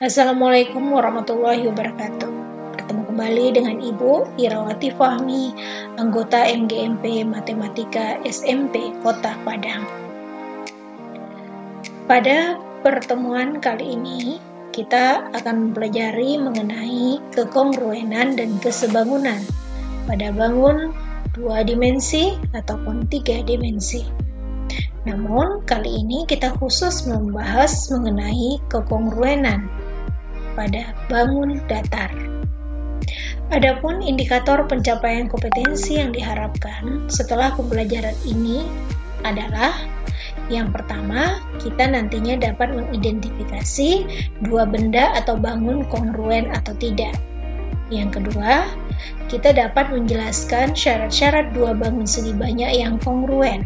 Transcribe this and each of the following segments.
Assalamualaikum warahmatullahi wabarakatuh. Bertemu kembali dengan Ibu Irawati Fahmi, anggota MGMP Matematika SMP Kota Padang. Pada pertemuan kali ini, kita akan mempelajari mengenai kekongruenan dan kesebangunan pada bangun 2 dimensi ataupun 3 dimensi. Namun, kali ini kita khusus membahas mengenai kekongruenan pada bangun datar. Adapun indikator pencapaian kompetensi yang diharapkan setelah pembelajaran ini adalah yang pertama, kita nantinya dapat mengidentifikasi dua benda atau bangun kongruen atau tidak. Yang kedua, kita dapat menjelaskan syarat-syarat dua bangun segi banyak yang kongruen.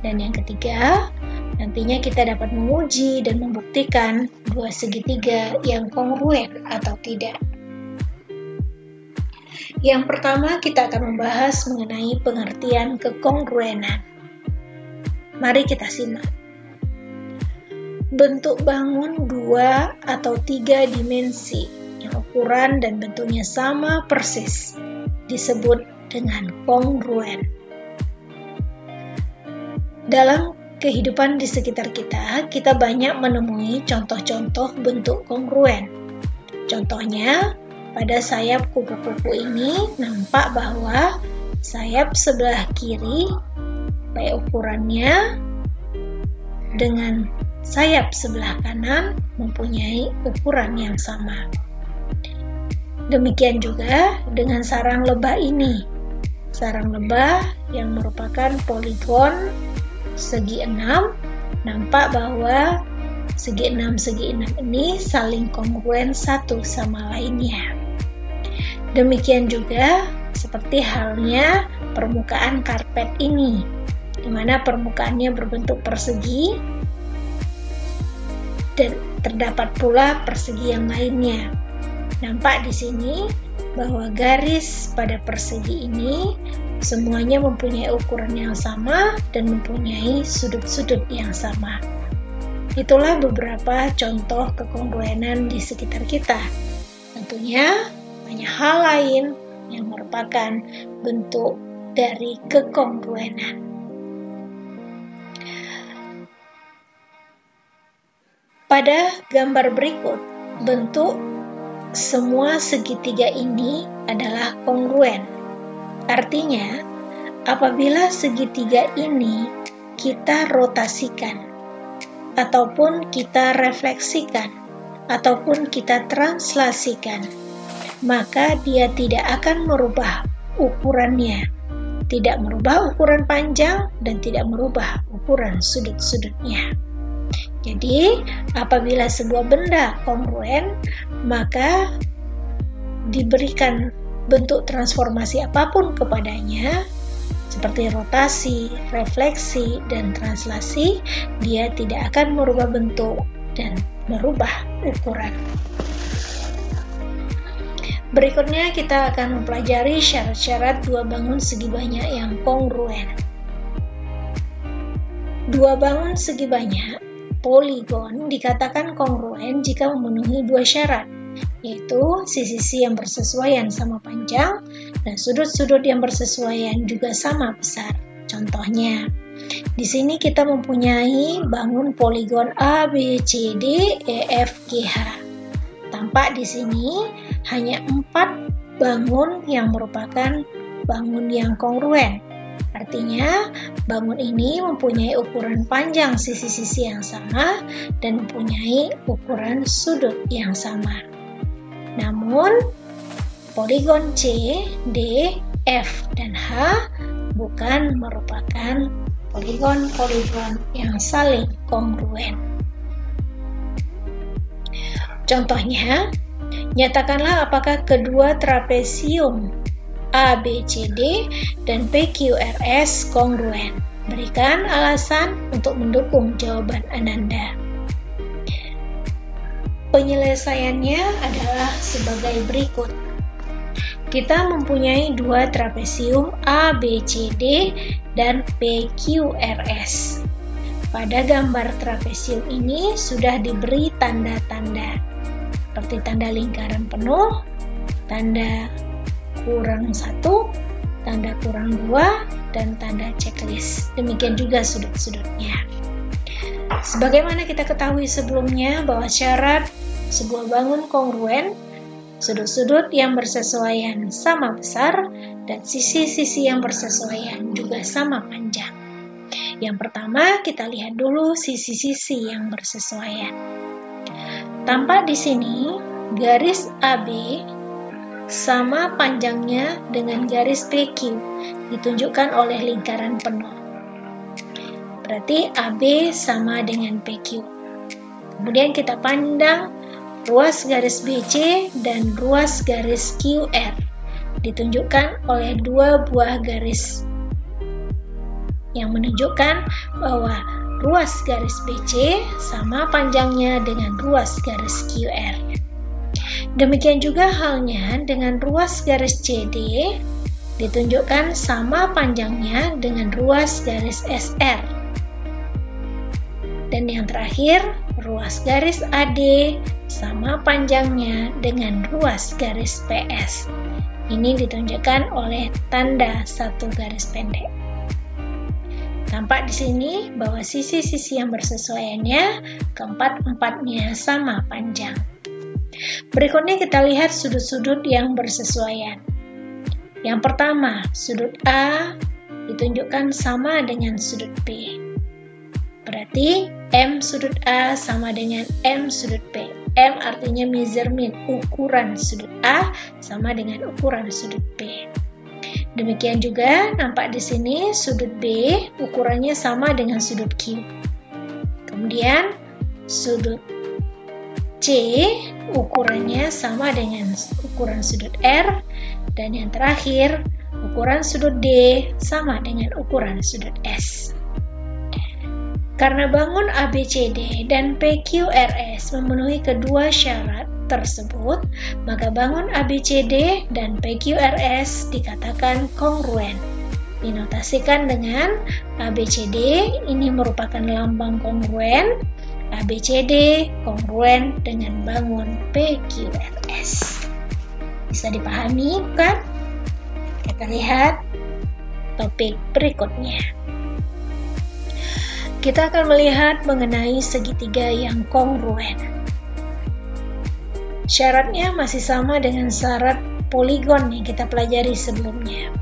Dan yang ketiga, nantinya kita dapat menguji dan membuktikan dua segitiga yang kongruen atau tidak. Yang pertama, kita akan membahas mengenai pengertian kekongruenan. Mari kita simak. Bentuk bangun 2 atau 3 dimensi yang ukuran dan bentuknya sama persis disebut dengan kongruen. Dalam kehidupan di sekitar kita banyak menemui contoh-contoh bentuk kongruen. Contohnya, pada sayap kupu-kupu ini nampak bahwa sayap sebelah kiri, baik ukurannya, dengan sayap sebelah kanan mempunyai ukuran yang sama. Demikian juga dengan sarang lebah ini. Sarang lebah yang merupakan poligon segi 6, nampak bahwa segi 6 ini saling kongruen satu sama lainnya. Demikian juga seperti halnya permukaan karpet ini, di mana permukaannya berbentuk persegi dan terdapat pula persegi yang lainnya. Nampak di sini bahwa garis pada persegi ini semuanya mempunyai ukuran yang sama dan mempunyai sudut-sudut yang sama. Itulah beberapa contoh kekongruenan di sekitar kita. Tentunya banyak hal lain yang merupakan bentuk dari kekongruenan. Pada gambar berikut, bentuk semua segitiga ini adalah kongruen. Artinya, apabila segitiga ini kita rotasikan, ataupun kita refleksikan, ataupun kita translasikan, maka dia tidak akan merubah ukurannya, tidak merubah ukuran panjang dan tidak merubah ukuran sudut-sudutnya. Jadi, apabila sebuah benda kongruen, maka diberikan bentuk transformasi apapun kepadanya, seperti rotasi, refleksi, dan translasi, dia tidak akan merubah bentuk dan merubah ukuran. Berikutnya kita akan mempelajari syarat-syarat dua bangun segi banyak yang kongruen. Dua bangun segi banyak, poligon, dikatakan kongruen jika memenuhi dua syarat, yaitu sisi-sisi yang bersesuaian sama panjang dan sudut-sudut yang bersesuaian juga sama besar. Contohnya, di sini kita mempunyai bangun poligon A, B, C, D, E, F, G, H. Tampak di sini hanya 4 bangun yang merupakan bangun yang kongruen. Artinya, bangun ini mempunyai ukuran panjang sisi-sisi yang sama dan mempunyai ukuran sudut yang sama. Namun, poligon C, D, F, dan H bukan merupakan poligon-poligon yang saling kongruen. Contohnya, nyatakanlah apakah kedua trapesium A, B, C, D, dan PQRS kongruen. Berikan alasan untuk mendukung jawaban Ananda. Penyelesaiannya adalah sebagai berikut. Kita mempunyai dua trapesium A, B, C, D, dan PQRS. Pada gambar trapesium ini sudah diberi tanda-tanda. seperti tanda lingkaran penuh, tanda kurang 1, tanda kurang 2, dan tanda checklist. Demikian juga sudut-sudutnya. Sebagaimana kita ketahui sebelumnya bahwa syarat sebuah bangun kongruen, sudut-sudut yang bersesuaian sama besar dan sisi-sisi yang bersesuaian juga sama panjang. Yang pertama, kita lihat dulu sisi-sisi yang bersesuaian. Tampak di sini garis AB sama panjangnya dengan garis PQ, ditunjukkan oleh lingkaran penuh. Berarti AB sama dengan PQ. Kemudian kita pandang ruas garis BC dan ruas garis QR, ditunjukkan oleh dua buah garis yang menunjukkan bahwa ruas garis BC sama panjangnya dengan ruas garis QR. Demikian juga halnya dengan ruas garis CD, ditunjukkan sama panjangnya dengan ruas garis SR. Dan yang terakhir, ruas garis AD sama panjangnya dengan ruas garis PS. Ini ditunjukkan oleh tanda satu garis pendek. Tampak di sini bahwa sisi-sisi yang bersesuaiannya keempat-empatnya sama panjang. Berikutnya kita lihat sudut-sudut yang bersesuaian. Yang pertama, sudut A ditunjukkan sama dengan sudut B. Berarti M sudut A sama dengan M sudut B. M artinya measurement, ukuran sudut A sama dengan ukuran sudut B. Demikian juga nampak di sini sudut B ukurannya sama dengan sudut Q. Kemudian sudut C ukurannya sama dengan ukuran sudut R, dan yang terakhir ukuran sudut D sama dengan ukuran sudut S. Karena bangun ABCD dan PQRS memenuhi kedua syarat tersebut, maka bangun ABCD dan PQRS dikatakan kongruen. Dinotasikan dengan ABCD ini merupakan lambang kongruen, ABCD kongruen dengan bangun PQRS. Bisa dipahami bukan? Kita lihat topik berikutnya. Kita akan melihat mengenai segitiga yang kongruen. Syaratnya masih sama dengan syarat poligon yang kita pelajari sebelumnya.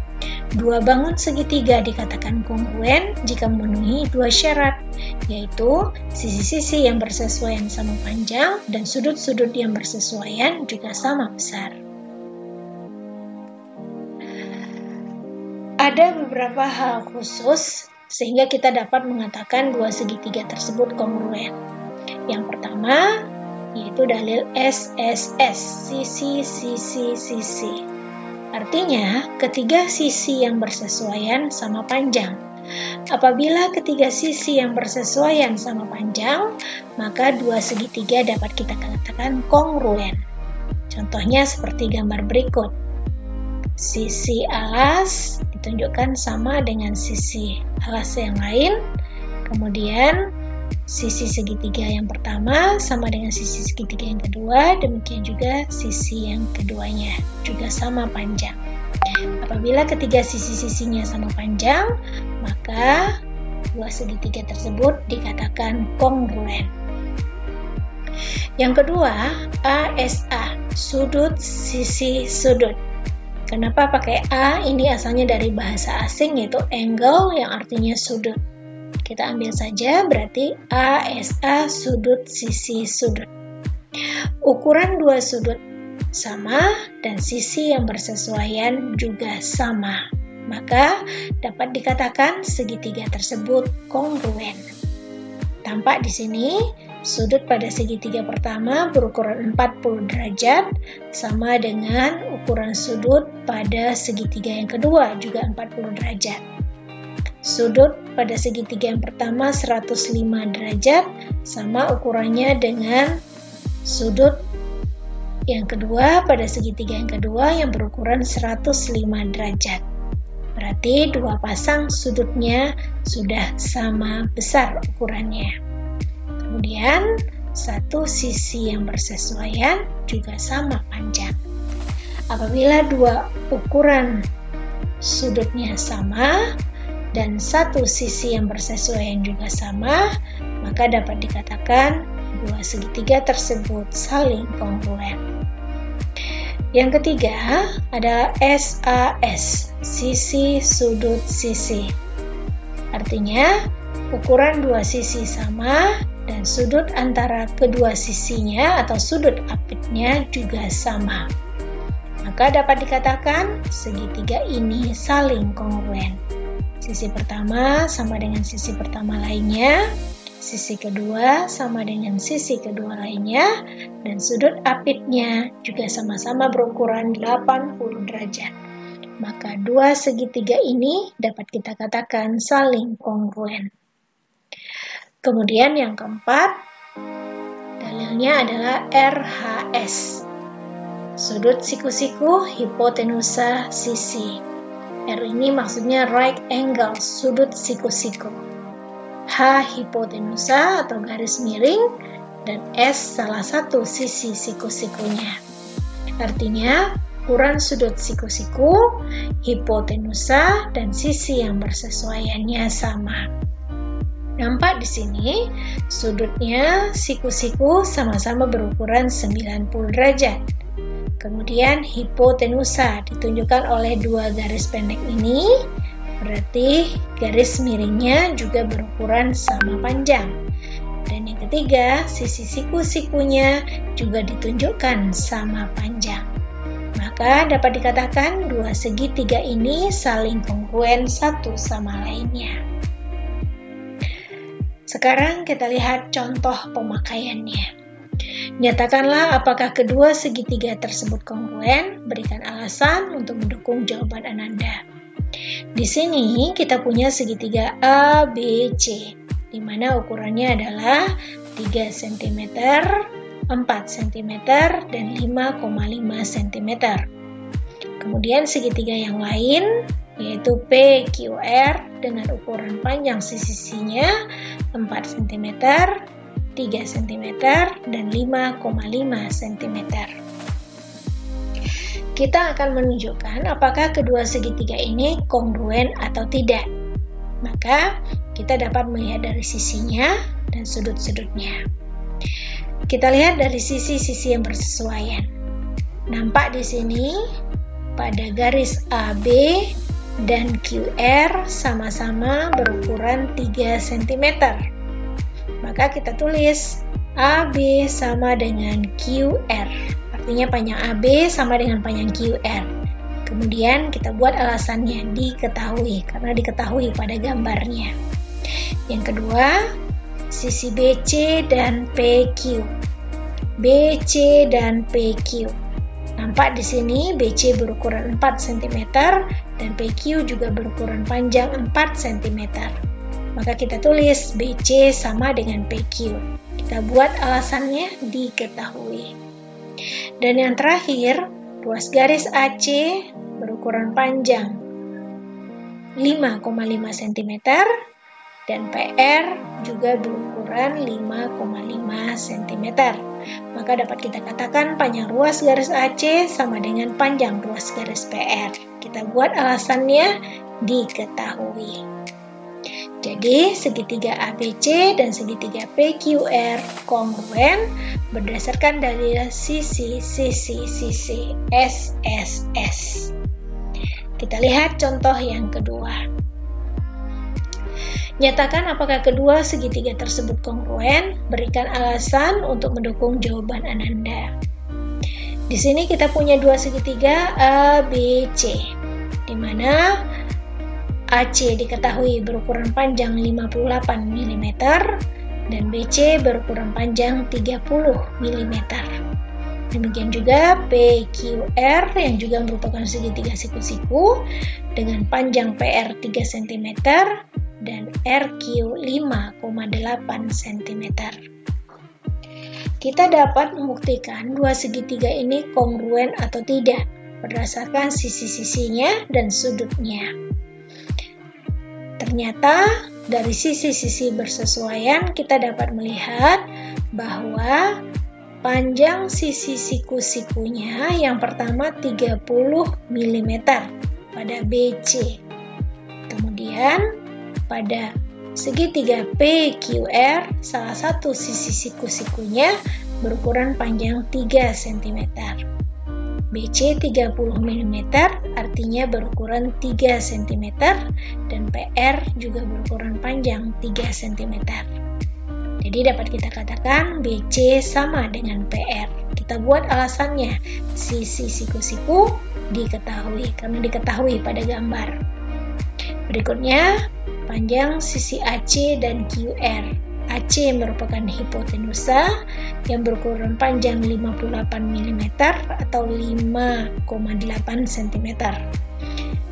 Dua bangun segitiga dikatakan kongruen jika memenuhi dua syarat, yaitu sisi-sisi yang bersesuaian sama panjang dan sudut-sudut yang bersesuaian juga sama besar. Ada beberapa hal khusus sehingga kita dapat mengatakan dua segitiga tersebut kongruen. Yang pertama yaitu dalil SSS, sisi. Artinya, ketiga sisi yang bersesuaian sama panjang. Apabila ketiga sisi yang bersesuaian sama panjang, maka dua segitiga dapat kita katakan kongruen. Contohnya seperti gambar berikut. Sisi alas ditunjukkan sama dengan sisi alas yang lain. Kemudian sisi segitiga yang pertama sama dengan sisi segitiga yang kedua, demikian juga sisi yang keduanya juga sama panjang. Apabila ketiga sisi-sisinya sama panjang, maka dua segitiga tersebut dikatakan kongruen. Yang kedua, ASA, sudut sisi sudut. Kenapa pakai A? Ini asalnya dari bahasa asing yaitu angle yang artinya sudut. Kita ambil saja berarti ASA sudut sisi sudut. Ukuran dua sudut sama dan sisi yang bersesuaian juga sama. Maka dapat dikatakan segitiga tersebut kongruen. Tampak di sini sudut pada segitiga pertama berukuran 40 derajat sama dengan ukuran sudut pada segitiga yang kedua juga 40 derajat. Sudut pada segitiga yang pertama 105 derajat sama ukurannya dengan sudut yang kedua pada segitiga yang kedua yang berukuran 105 derajat. Berarti dua pasang sudutnya sudah sama besar ukurannya. Kemudian satu sisi yang bersesuaian juga sama panjang. Apabila dua ukuran sudutnya sama dan satu sisi yang bersesuaian juga sama, maka dapat dikatakan dua segitiga tersebut saling kongruen. Yang ketiga ada SAS, sisi sudut sisi. Artinya, ukuran dua sisi sama dan sudut antara kedua sisinya atau sudut apitnya juga sama. Maka dapat dikatakan segitiga ini saling kongruen. Sisi pertama sama dengan sisi pertama lainnya, sisi kedua sama dengan sisi kedua lainnya, dan sudut apitnya juga sama-sama berukuran 80 derajat. Maka dua segitiga ini dapat kita katakan saling kongruen. Kemudian yang keempat, dalilnya adalah RHS. Sudut siku-siku hipotenusa sisi. R ini maksudnya right angle, sudut siku-siku. H hipotenusa atau garis miring, dan S salah satu sisi siku-sikunya. Artinya, ukuran sudut siku-siku, hipotenusa, dan sisi yang bersesuaiannya sama. Nampak di sini, sudutnya siku-siku sama-sama berukuran 90 derajat. Kemudian hipotenusa ditunjukkan oleh dua garis pendek ini, berarti garis miringnya juga berukuran sama panjang. Dan yang ketiga, sisi siku-sikunya juga ditunjukkan sama panjang. Maka dapat dikatakan dua segitiga ini saling kongruen satu sama lainnya. Sekarang kita lihat contoh pemakaiannya. Nyatakanlah apakah kedua segitiga tersebut kongruen, berikan alasan untuk mendukung jawaban Ananda. Di sini kita punya segitiga ABC, di mana ukurannya adalah 3 cm, 4 cm, dan 5,5 cm. Kemudian segitiga yang lain, yaitu PQR dengan ukuran panjang sisi-sisinya 4 cm, 3 cm, dan 5,5 cm. Kita akan menunjukkan apakah kedua segitiga ini kongruen atau tidak. Maka, kita dapat melihat dari sisinya dan sudut-sudutnya. Kita lihat dari sisi-sisi yang bersesuaian. Nampak di sini, pada garis AB dan QR sama-sama berukuran 3 cm. Maka kita tulis AB sama dengan QR. Artinya panjang AB sama dengan panjang QR. Kemudian kita buat alasannya diketahui, karena diketahui pada gambarnya. Yang kedua, sisi BC dan PQ. BC dan PQ. Nampak di sini BC berukuran 4 cm dan PQ juga berukuran panjang 4 cm. Maka kita tulis BC sama dengan PQ. Kita buat alasannya diketahui. Dan yang terakhir, ruas garis AC berukuran panjang 5,5 cm dan PR juga berukuran 5,5 cm. Maka dapat kita katakan panjang ruas garis AC sama dengan panjang ruas garis PR. Kita buat alasannya diketahui. Jadi, segitiga ABC dan segitiga PQR kongruen berdasarkan dalil sisi-sisi SSS. Kita lihat contoh yang kedua. Nyatakan apakah kedua segitiga tersebut kongruen, berikan alasan untuk mendukung jawaban Ananda. Di sini kita punya dua segitiga ABC, di mana AC diketahui berukuran panjang 58 mm dan BC berukuran panjang 30 mm. Demikian juga PQR yang juga merupakan segitiga siku-siku dengan panjang PR 3 cm dan RQ 5,8 cm. Kita dapat membuktikan dua segitiga ini kongruen atau tidak berdasarkan sisi-sisinya dan sudutnya. Ternyata dari sisi-sisi bersesuaian kita dapat melihat bahwa panjang sisi siku-sikunya yang pertama 30 mm pada BC. Kemudian pada segitiga PQR, salah satu sisi siku-sikunya berukuran panjang 3 cm. BC 30 mm artinya berukuran 3 cm dan PR juga berukuran panjang 3 cm. Jadi dapat kita katakan BC sama dengan PR. Kita buat alasannya. Sisi siku-siku diketahui karena diketahui pada gambar. Berikutnya, panjang sisi AC dan QR. AC merupakan hipotenusa yang berukuran panjang 58 mm atau 5,8 cm.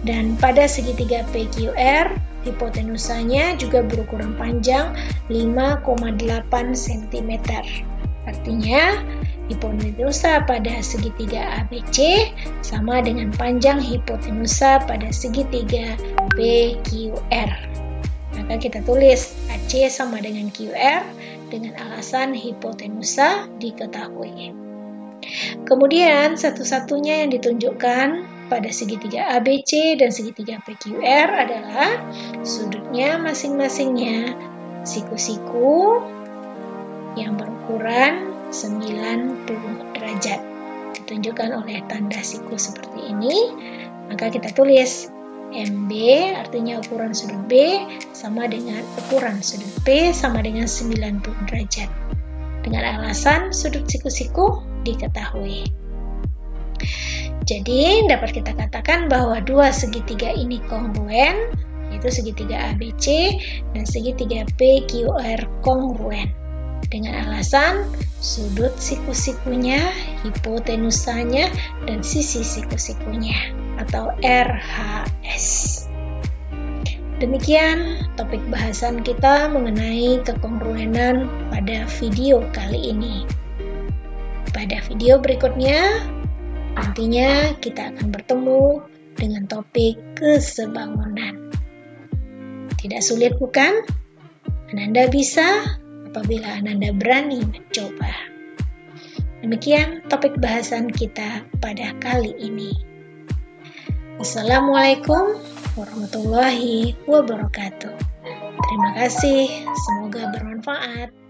Dan pada segitiga PQR, hipotenusanya juga berukuran panjang 5,8 cm. Artinya, hipotenusa pada segitiga ABC sama dengan panjang hipotenusa pada segitiga PQR. Maka kita tulis AC sama dengan QR dengan alasan hipotenusa diketahui. Kemudian satu-satunya yang ditunjukkan pada segitiga ABC dan segitiga PQR adalah sudutnya masing-masingnya siku-siku yang berukuran 90 derajat. Ditunjukkan oleh tanda siku seperti ini, maka kita tulis MB artinya ukuran sudut B sama dengan ukuran sudut P sama dengan 90 derajat. Dengan alasan sudut siku-siku diketahui. Jadi dapat kita katakan bahwa dua segitiga ini kongruen, yaitu segitiga ABC dan segitiga PQR kongruen. Dengan alasan sudut siku-sikunya, hipotenusanya, dan sisi siku-sikunya atau RHS. Demikian topik bahasan kita mengenai kekongruenan pada video kali ini. Pada video berikutnya, nantinya kita akan bertemu dengan topik kesebangunan. Tidak sulit bukan? Ananda bisa apabila Ananda berani mencoba. Demikian topik bahasan kita pada kali ini. Assalamualaikum warahmatullahi wabarakatuh. Terima kasih, semoga bermanfaat.